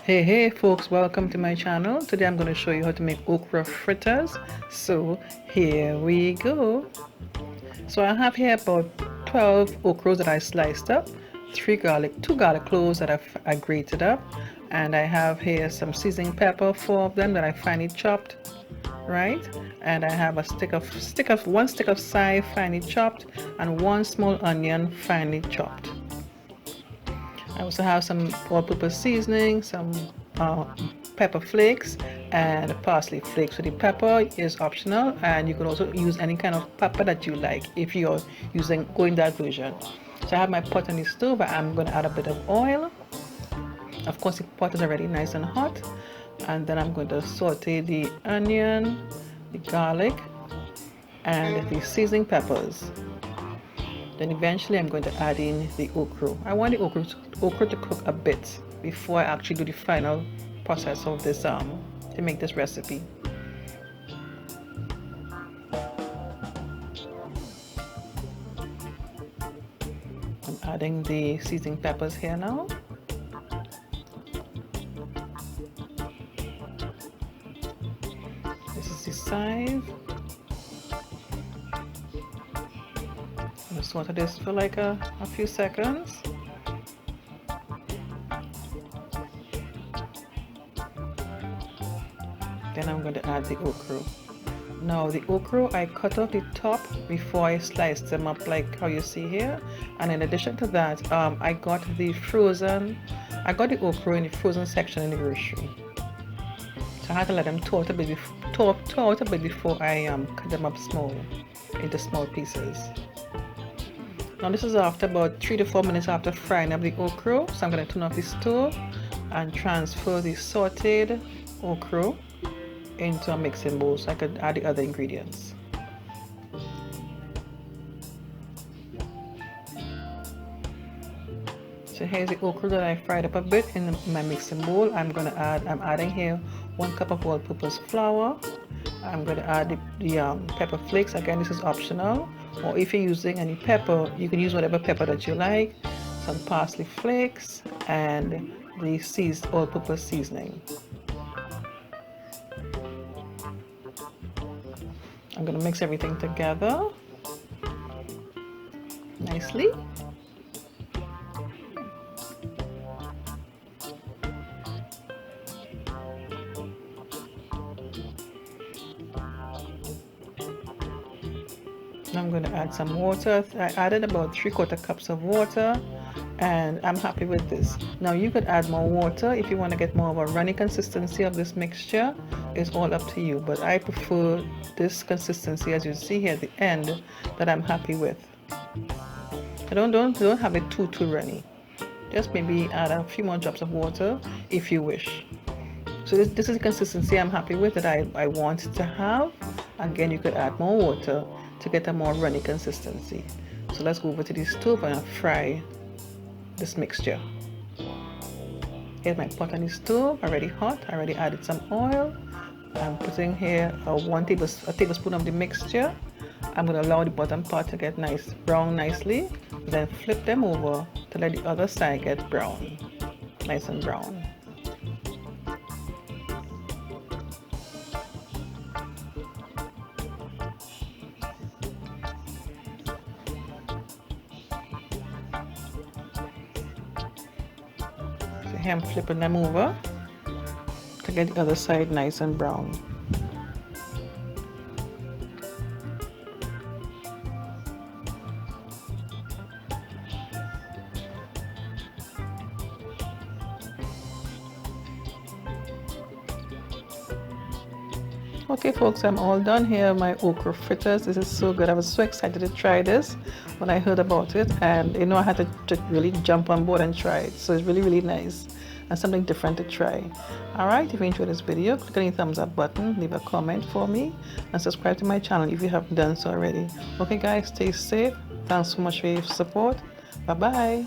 Hey folks, welcome to my channel. Today I'm going to show you how to make okra fritters. So here we go. So I have here about 12 okras that I sliced up, two garlic cloves that I grated up, and I have here some seasoning pepper, 4 of them that I finely chopped, right? And I have one stick of chive finely chopped, and 1 small onion finely chopped. I also have some all-purpose seasoning, some pepper flakes and parsley flakes. So the pepper is optional, and you can also use any kind of pepper that you like if you're going that version. So I have my pot on the stove. I'm going to add a bit of oil. Of course, the pot is already nice and hot, and then I'm going to saute the onion, the garlic, and the seasoning peppers. Then eventually I'm going to add in the okra. I want the okra to cook a bit before I actually do the final process of this to make this recipe. I'm adding the seasoning peppers here now. This is the chive. I'm going to saute this for like a few seconds. Then I'm going to add the okra. Now the okra, I cut off the top before I sliced them up like how you see here. And in addition to that, I got the okra in the frozen section in the grocery. So I had to let them thaw out a bit before I cut them up into small pieces. Now this is after about 3 to 4 minutes after frying up the okra. So I'm going to turn off the stove and transfer the sauteed okra into a mixing bowl so I could add the other ingredients. So here's the okra that I fried up a bit in my mixing bowl. I'm adding here 1 cup of all-purpose flour. I'm going to add the pepper flakes. Again, this is optional, or if you're using any pepper, you can use whatever pepper that you like. Some parsley flakes and the all-purpose seasoning. I'm going to mix everything together nicely. Now I'm going to add some water. I added about 3/4 cups of water, and I'm happy with this. Now you could add more water if you want to get more of a runny consistency of this mixture. It's all up to you, but I prefer this consistency, as you see here at the end, that I'm happy with. I don't have it too runny. Just maybe add a few more drops of water if you wish. So this is the consistency I'm happy with, that I want to have. Again, you could add more water to get a more runny consistency. So let's go over to the stove and fry this mixture. Here's my pot on the stove, already hot. I already added some oil. I'm putting here a tablespoon of the mixture. I'm going to allow the bottom part to get brown nicely. Then flip them over to let the other side get brown, nice and brown. So here I'm flipping them over to get the other side nice and brown. Okay folks, I'm all done here. My okra fritters. This is so good. I was so excited to try this when I heard about it, and I had to really jump on board and try it. So it's really nice and something different to try. Alright, if you enjoyed this video, click on the thumbs up button, leave a comment for me, and subscribe to my channel if you haven't done so already. Okay guys, stay safe. Thanks so much for your support. Bye bye.